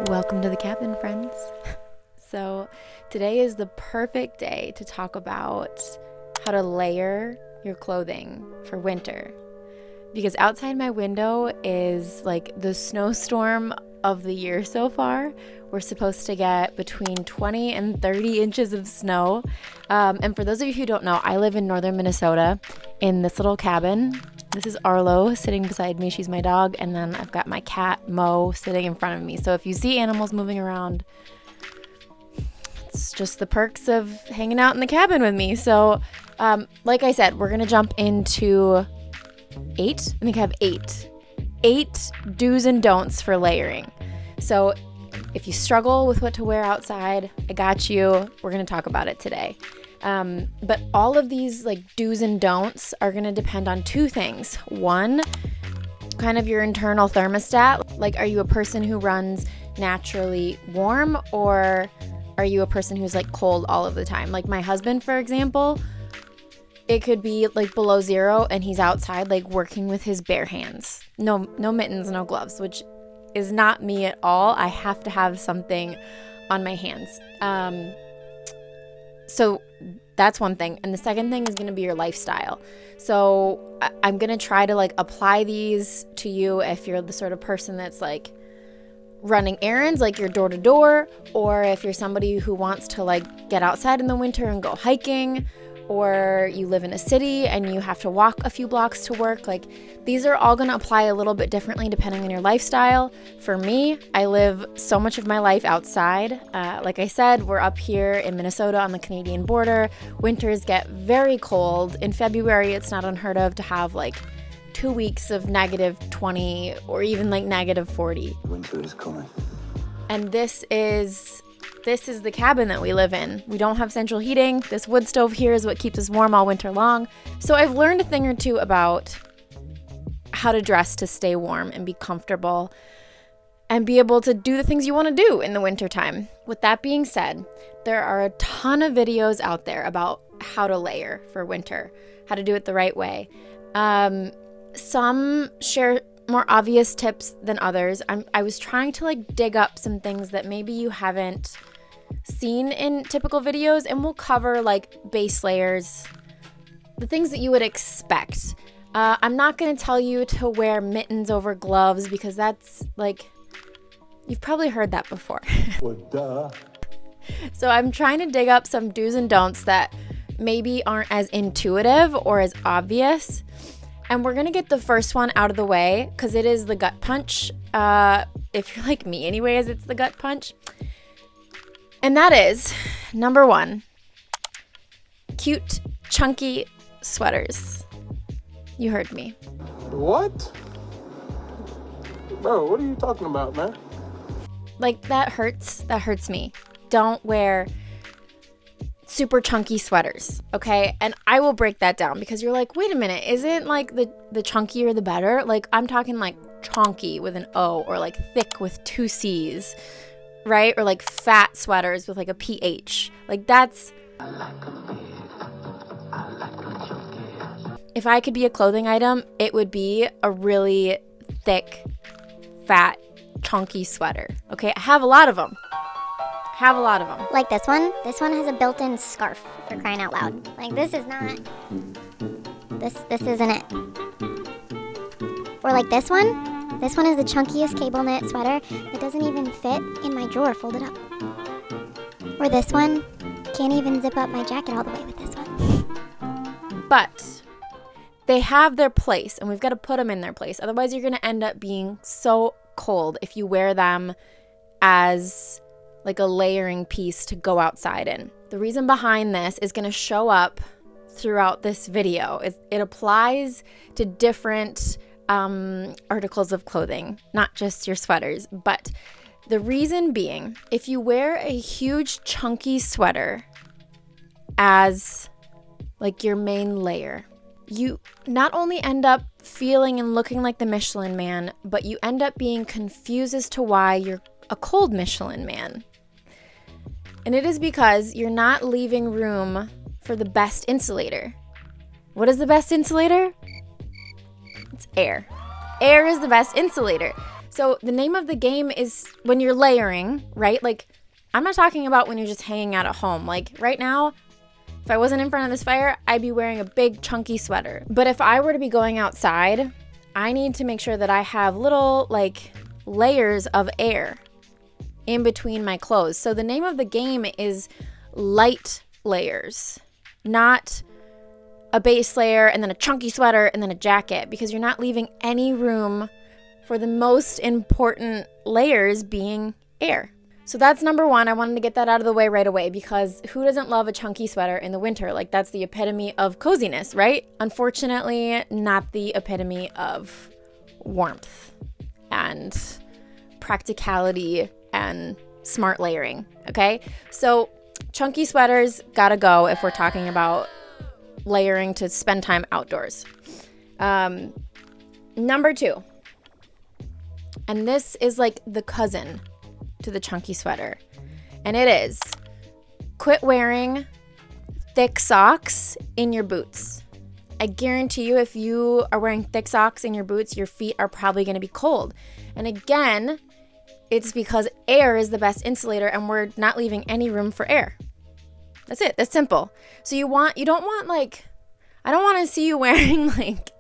Welcome to the cabin, friends. So today is the perfect day to talk about how to layer your clothing for winter. Because outside my window is like the snowstorm of the year so far. We're supposed to get between 20 and 30 inches of snow. And for those of you who don't know, I live in northern Minnesota in this little cabin. This is Arlo sitting beside me. She's my dog. And then I've got my cat, Mo, sitting in front of me. So if you see animals moving around, it's just the perks of hanging out in the cabin with me. So like I said, we're going to jump into eight do's and don'ts for layering. So if you struggle with what to wear outside, I got you. We're going to talk about it today. But all of these like do's and don'ts are going to depend on two things. One, kind of your internal thermostat. Like, are you a person who runs naturally warm, or are you a person who's like cold all of the time? Like my husband, for example, it could be like below zero and he's outside like working with his bare hands. No mittens, no gloves, which is not me at all. I have to have something on my hands. So that's one thing. And the second thing is going to be your lifestyle. So I'm going to try to like apply these to you if you're the sort of person that's like running errands, like you're door to door, or if you're somebody who wants to like get outside in the winter and go hiking, or you live in a city and you have to walk a few blocks to work. Like, these are all going to apply a little bit differently depending on your lifestyle. For me, I live so much of my life outside. Like I said, we're up here in Minnesota on the Canadian border. Winters get very cold. In February, it's not unheard of to have like 2 weeks of -20 or even like -40. Winter is coming. And this is the cabin that we live in. We don't have central heating. This wood stove here is what keeps us warm all winter long. So I've learned a thing or two about how to dress to stay warm and be comfortable and be able to do the things you want to do in the wintertime. With that being said, there are a ton of videos out there about how to layer for winter, how to do it the right way. Some share more obvious tips than others. I was trying to like dig up some things that maybe you haven't seen in typical videos, and we'll cover like base layers, the things that you would expect. I'm not going to tell you to wear mittens over gloves because that's like, you've probably heard that before. Well, duh. So I'm trying to dig up some do's and don'ts that maybe aren't as intuitive or as obvious. And we're going to get the first one out of the way because it is the gut punch. If you're like me anyways, it's the gut punch. And that is, number one, cute, chunky sweaters. You heard me. What? Bro, what are you talking about, man? Like, that hurts. That hurts me. Don't wear super chunky sweaters, okay? And I will break that down because you're like, wait a minute, isn't like the chunkier the better? Like, I'm talking like chonky with an O, or like thick with 2 C's, right? Or like fat sweaters with like a PH. Like, that's... If I could be a clothing item, it would be a really thick, fat, chunky sweater, okay? I have a lot of them. Like this one. This one has a built-in scarf, for crying out loud. Like, this is not... This isn't it. Or like this one. This one is the chunkiest cable knit sweater that doesn't even fit in my drawer folded up. Or this one. Can't even zip up my jacket all the way with this one. But they have their place, and we've got to put them in their place. Otherwise, you're going to end up being so cold if you wear them as like a layering piece to go outside in. The reason behind this is going to show up throughout this video. It applies to different articles of clothing, not just your sweaters. But the reason being, if you wear a huge chunky sweater as like your main layer, you not only end up feeling and looking like the Michelin Man, but you end up being confused as to why you're a cold Michelin Man. And it is because you're not leaving room for the best insulator. What is the best insulator? It's air. Air is the best insulator. So the name of the game is when you're layering, right? Like, I'm not talking about when you're just hanging out at home. Like right now, if I wasn't in front of this fire, I'd be wearing a big chunky sweater. But if I were to be going outside, I need to make sure that I have little like layers of air in between my clothes. So the name of the game is light layers, not a base layer and then a chunky sweater and then a jacket, because you're not leaving any room for the most important layers being air. So that's number one. I wanted to get that out of the way right away, because who doesn't love a chunky sweater in the winter? Like, that's the epitome of coziness, right? Unfortunately, not the epitome of warmth and practicality and smart layering, okay? So chunky sweaters gotta go if we're talking about layering to spend time outdoors. Number two, and this is like the cousin to the chunky sweater, and it is quit wearing thick socks in your boots. I guarantee you, if you are wearing thick socks in your boots, your feet are probably going to be cold. And again, it's because air is the best insulator, and we're not leaving any room for air. That's it. That's simple. So I don't want to see you wearing like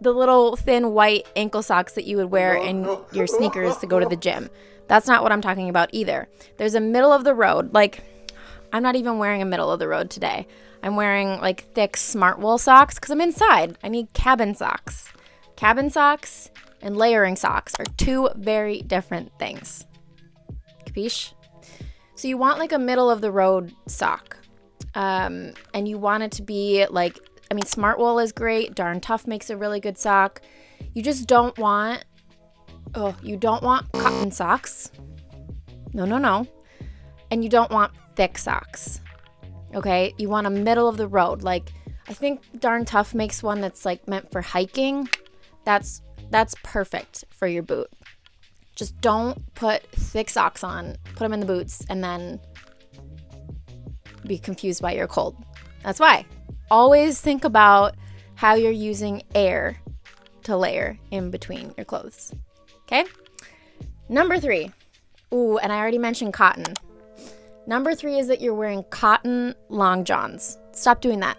the little thin white ankle socks that you would wear in your sneakers to go to the gym. That's not what I'm talking about either. There's a middle of the road. Like, I'm not even wearing a middle of the road today. I'm wearing like thick smart wool socks because I'm inside. I need cabin socks. Cabin socks and layering socks are two very different things. Capiche? So you want like a middle of the road sock. And you want it to be like, smart wool is great. Darn Tough makes a really good sock. You just don't want, cotton socks. No. And you don't want thick socks. Okay? You want a middle of the road. Like, I think Darn Tough makes one that's like meant for hiking. That's perfect for your boot. Just don't put thick socks on, put them in the boots, and then be confused why you're cold. That's why. Always think about how you're using air to layer in between your clothes. Okay? Number 3. Ooh, and I already mentioned cotton. Number 3 is that you're wearing cotton long johns. Stop doing that.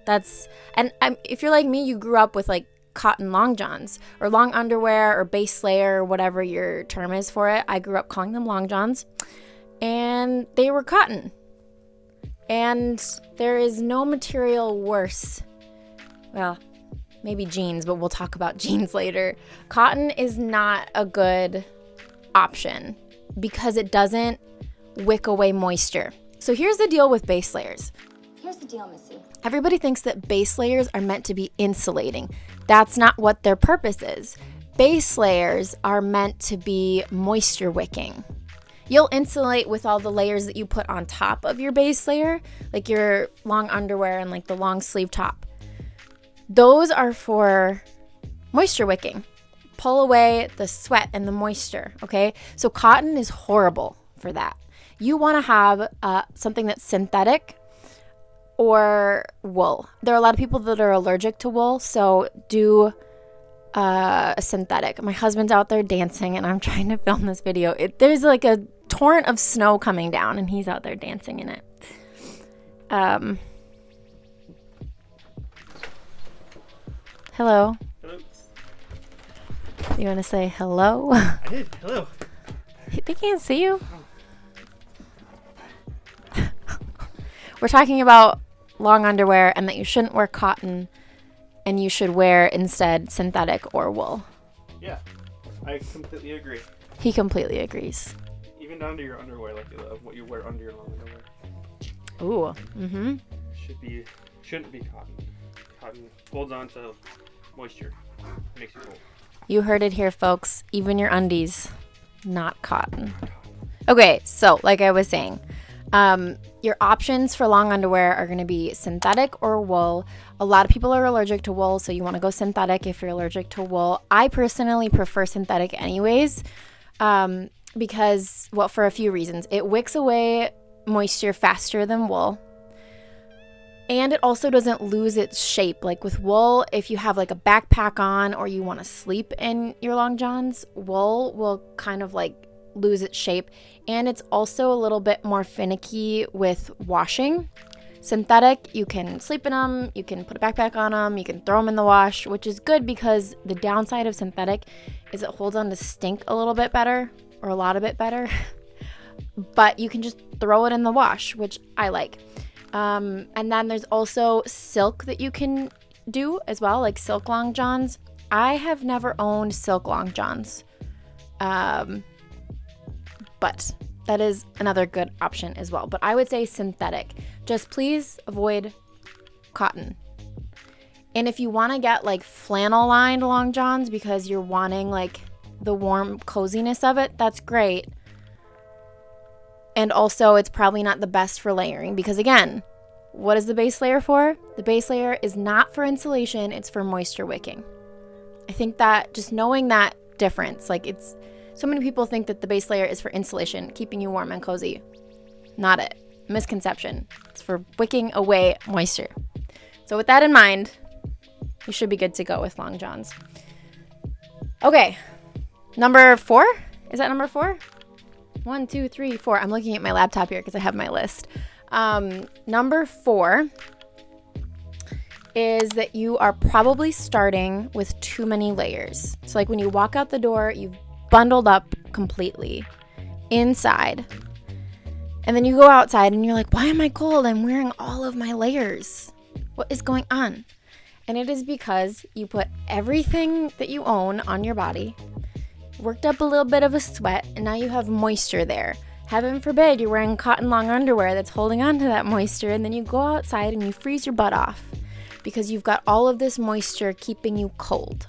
If you're like me, you grew up with like cotton long johns or long underwear or base layer or whatever your term is for it. I grew up calling them long johns, and they were cotton. And there is no material worse. Well, maybe jeans, but we'll talk about jeans later. Cotton is not a good option because it doesn't wick away moisture. So here's the deal with base layers. Here's the deal, Missy. Everybody thinks that base layers are meant to be insulating. That's not what their purpose is. Base layers are meant to be moisture wicking. You'll insulate with all the layers that you put on top of your base layer, like your long underwear and like the long sleeve top. Those are for moisture wicking. Pull away the sweat and the moisture, okay? So cotton is horrible for that. You want to have something that's synthetic or wool. There are a lot of people that are allergic to wool, so do a synthetic. My husband's out there dancing, and I'm trying to film this video. There's like a torrent of snow coming down, and he's out there dancing in it. Hello. Hello. You want to say hello? I did. Hello. They can't see you. We're talking about long underwear and that you shouldn't wear cotton and you should wear instead synthetic or wool. Yeah, I completely agree. He completely agrees. Even down to your underwear, like what you wear under your long underwear. Ooh. Mm-hmm. Shouldn't be cotton. Cotton holds on to moisture. Makes you cold. You heard it here, folks. Even your undies, not cotton. Okay, so like I was saying, your options for long underwear are going to be synthetic or wool. A lot of people are allergic to wool, so you want to go synthetic if you're allergic to wool. I personally prefer synthetic anyways, because, well, for a few reasons. It wicks away moisture faster than wool. And it also doesn't lose its shape. Like with wool, if you have like a backpack on or you want to sleep in your long johns, wool will kind of like lose its shape. And it's also a little bit more finicky with washing. Synthetic, you can sleep in them, you can put a backpack on them, you can throw them in the wash, which is good because the downside of synthetic is it holds on to stink a little bit better, or a lot of it better. But you can just throw it in the wash, which I like. And then there's also silk that you can do as well, like silk long johns. I have never owned silk long johns. But that is another good option as well. But I would say synthetic. Just please avoid cotton. And if you want to get like flannel lined long johns because you're wanting like the warm coziness of it, that's great. And also, it's probably not the best for layering because, again, what is the base layer for? The base layer is not for insulation. It's for moisture wicking. I think that just knowing that difference, like it's so many people think that the base layer is for insulation, keeping you warm and cozy. Not it. Misconception. It's for wicking away moisture. So with that in mind, you should be good to go with long johns. Okay. Number 4? Is that number 4? 1, 2, 3, 4. I'm looking at my laptop here because I have my list. Number 4 is that you are probably starting with too many layers. So like when you walk out the door, you've bundled up completely inside. And then you go outside and you're like, why am I cold? I'm wearing all of my layers. What is going on? And it is because you put everything that you own on your body, worked up a little bit of a sweat, and now you have moisture there. Heaven forbid you're wearing cotton long underwear that's holding on to that moisture, and then you go outside and you freeze your butt off because you've got all of this moisture keeping you cold.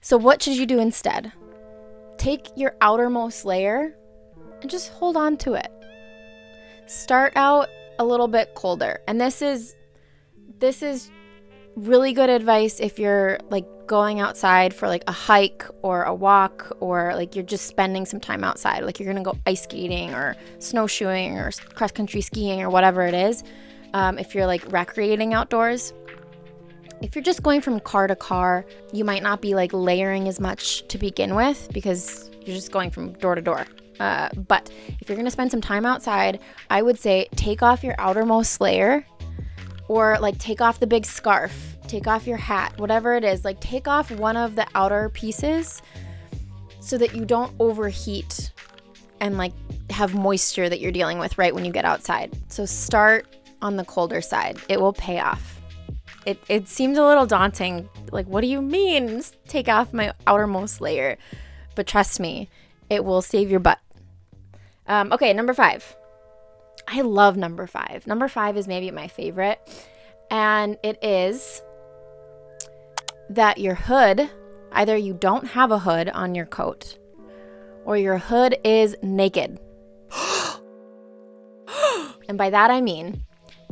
So what should you do instead? Take your outermost layer and just hold on to it. Start out a little bit colder. And this is really good advice if you're like going outside for like a hike or a walk, or like you're just spending some time outside, like you're gonna go ice skating or snowshoeing or cross country skiing or whatever it is. If you're like recreating outdoors, if you're just going from car to car, you might not be like layering as much to begin with because you're just going from door to door. But if you're gonna spend some time outside, I would say take off your outermost layer, or like take off the big scarf, take off your hat, whatever it is. Like take off one of the outer pieces so that you don't overheat and like have moisture that you're dealing with right when you get outside. So start on the colder side. It will pay off. It seems a little daunting. Like, what do you mean take off my outermost layer? But trust me, it will save your butt. Okay, number 5. I love number 5. Number 5 is maybe my favorite. And it is that your hood, either you don't have a hood on your coat or your hood is naked. And by that I mean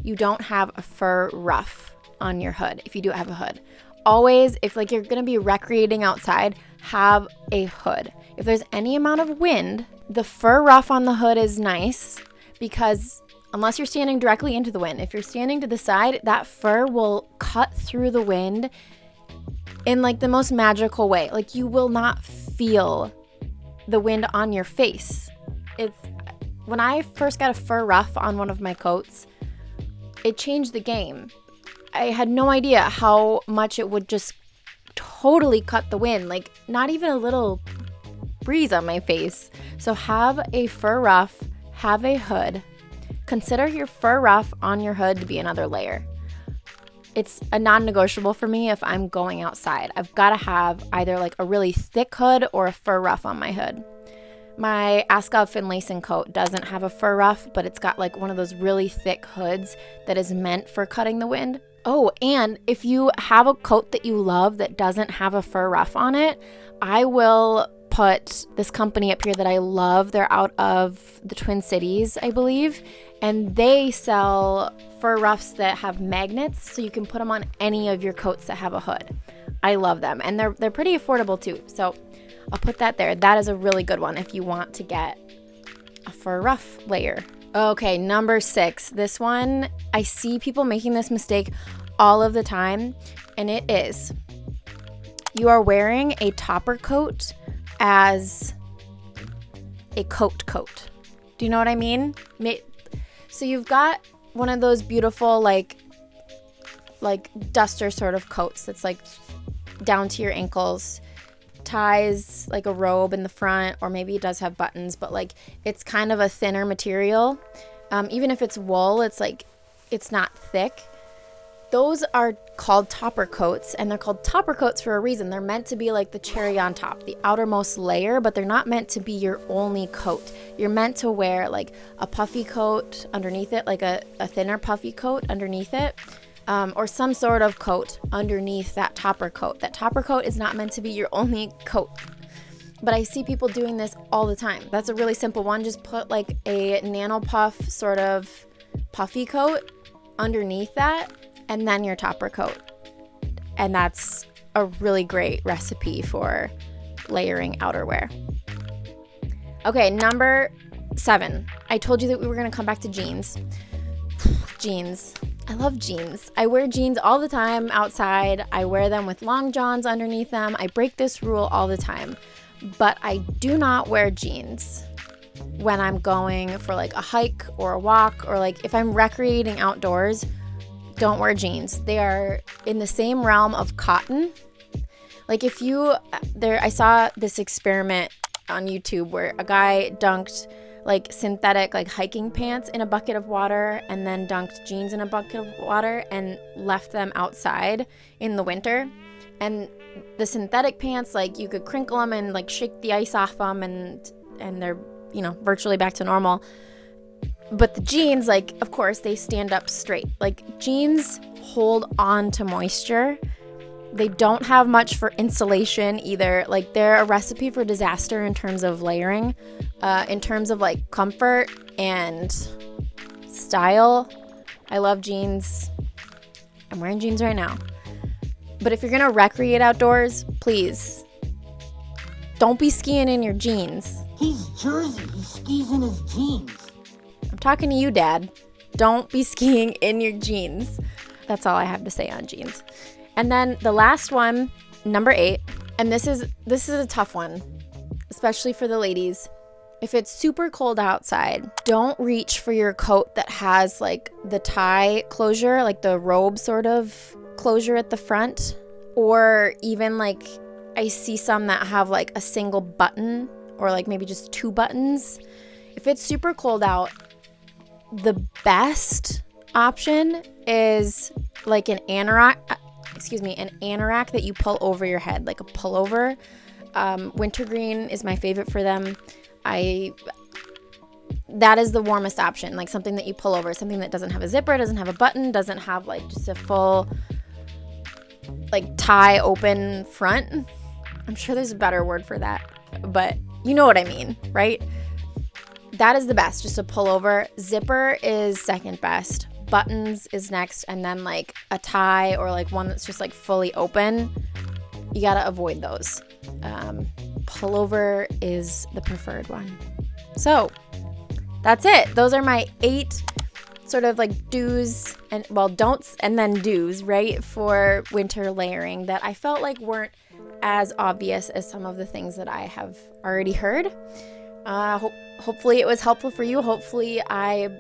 you don't have a fur ruff on your hood if you do have a hood. Always, if like you're going to be recreating outside, have a hood. If there's any amount of wind, the fur ruff on the hood is nice because unless you're standing directly into the wind, if you're standing to the side, that fur will cut through the wind in like the most magical way. Like you will not feel the wind on your face. When I first got a fur ruff on one of my coats, it changed the game. I had no idea how much it would just totally cut the wind, like not even a little breeze on my face. So have a fur ruff, have a hood. Consider your fur ruff on your hood to be another layer. It's a non-negotiable for me if I'm going outside. I've got to have either like a really thick hood or a fur ruff on my hood. My Askov Finlayson coat doesn't have a fur ruff, but it's got like one of those really thick hoods that is meant for cutting the wind. Oh, and if you have a coat that you love that doesn't have a fur ruff on it, I will put this company up here that I love. They're out of the Twin Cities, I believe, and they sell fur ruffs that have magnets, so you can put them on any of your coats that have a hood. I love them, and they're pretty affordable too. So I'll put that there. That is a really good one if you want to get a fur ruff layer Okay, number 6. This one, I see people making this mistake all of the time, and it is you are wearing a topper coat as a coat. Do you know what I mean? So you've got one of those beautiful like duster sort of coats that's like down to your ankles, ties like a robe in the front, or maybe it does have buttons, but like it's kind of a thinner material. Even if it's wool, it's not thick. Those are called topper coats, and they're called topper coats for a reason. They're meant to be like the cherry on top, the outermost layer, but they're not meant to be your only coat. You're meant to wear like a puffy coat underneath it, like a thinner puffy coat underneath it, or some sort of coat underneath that topper coat. That topper coat is not meant to be your only coat. But I see people doing this all the time. That's a really simple one. Just put like a nano puff sort of puffy coat underneath that, and then your topper coat. And that's a really great recipe for layering outerwear. Okay, number 7. I told you that we were going to come back to jeans. Jeans. I love jeans. I wear jeans all the time outside. I wear them with long johns underneath them. I break this rule all the time. But I do not wear jeans when I'm going for like a hike or a walk, or like if I'm recreating outdoors. Don't wear jeans. They are in the same realm of cotton. Like I saw this experiment on YouTube where a guy dunked like synthetic like hiking pants in a bucket of water, and then dunked jeans in a bucket of water and left them outside in the winter. And the synthetic pants, like you could crinkle them and like shake the ice off them, and they're, virtually back to normal. But the jeans, like, of course, they stand up straight. Like, jeans hold on to moisture. They don't have much for insulation either. Like, they're a recipe for disaster in terms of layering, in terms of, like, comfort and style. I love jeans. I'm wearing jeans right now. But if you're going to recreate outdoors, please, don't be skiing in your jeans. He's Jersey. He skis in his jeans. I'm talking to you, Dad. Don't be skiing in your jeans. That's all I have to say on jeans. And then the last one, number 8, and this is a tough one, especially for the ladies. If it's super cold outside, don't reach for your coat that has like the tie closure, like the robe sort of closure at the front, or even like I see some that have like a single button, or like maybe just 2 buttons. If it's super cold out, the best option is like an anorak that you pull over your head, like a pullover. Wintergreen is my favorite for them. That is the warmest option, like something that you pull over, something that doesn't have a zipper, doesn't have a button, doesn't have like just a full like tie open front. I'm sure there's a better word for that, but you know what I mean, right? That is the best, just a pullover. Zipper is second best. Buttons is next, and then like a tie or like one that's just like fully open. You gotta avoid those. Pullover is the preferred one. So that's it. Those are my 8 sort of like do's and don'ts and then do's, right, for winter layering that I felt like weren't as obvious as some of the things that I have already heard. Hopefully it was helpful for you. Hopefully I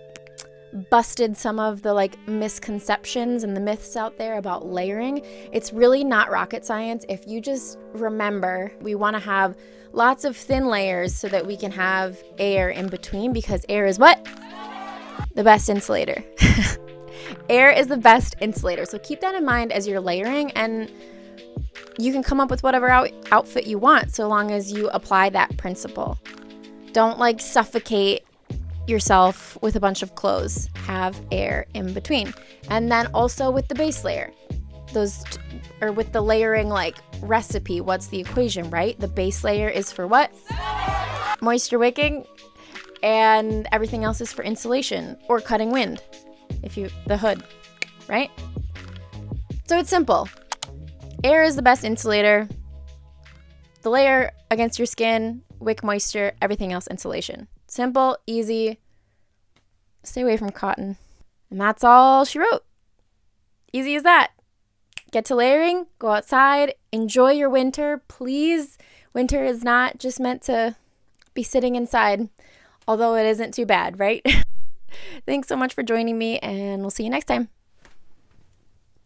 busted some of the like misconceptions and the myths out there about layering. It's really not rocket science. If you just remember, we want to have lots of thin layers so that we can have air in between, because air is what? The best insulator. Air is the best insulator. So keep that in mind as you're layering, and you can come up with whatever outfit you want so long as you apply that principle. Don't like suffocate yourself with a bunch of clothes. Have air in between. And then also with the base layer, with the layering like recipe, what's the equation, right? The base layer is for what? Moisture wicking, and everything else is for insulation or cutting wind. The hood, right? So it's simple. Air is the best insulator. The layer against your skin, wick moisture, everything else insulation. Simple, easy. Stay away from cotton. And that's all she wrote. Easy as that. Get to layering, go outside, enjoy your winter. Please, winter is not just meant to be sitting inside, although it isn't too bad, right? Thanks so much for joining me, and we'll see you next time.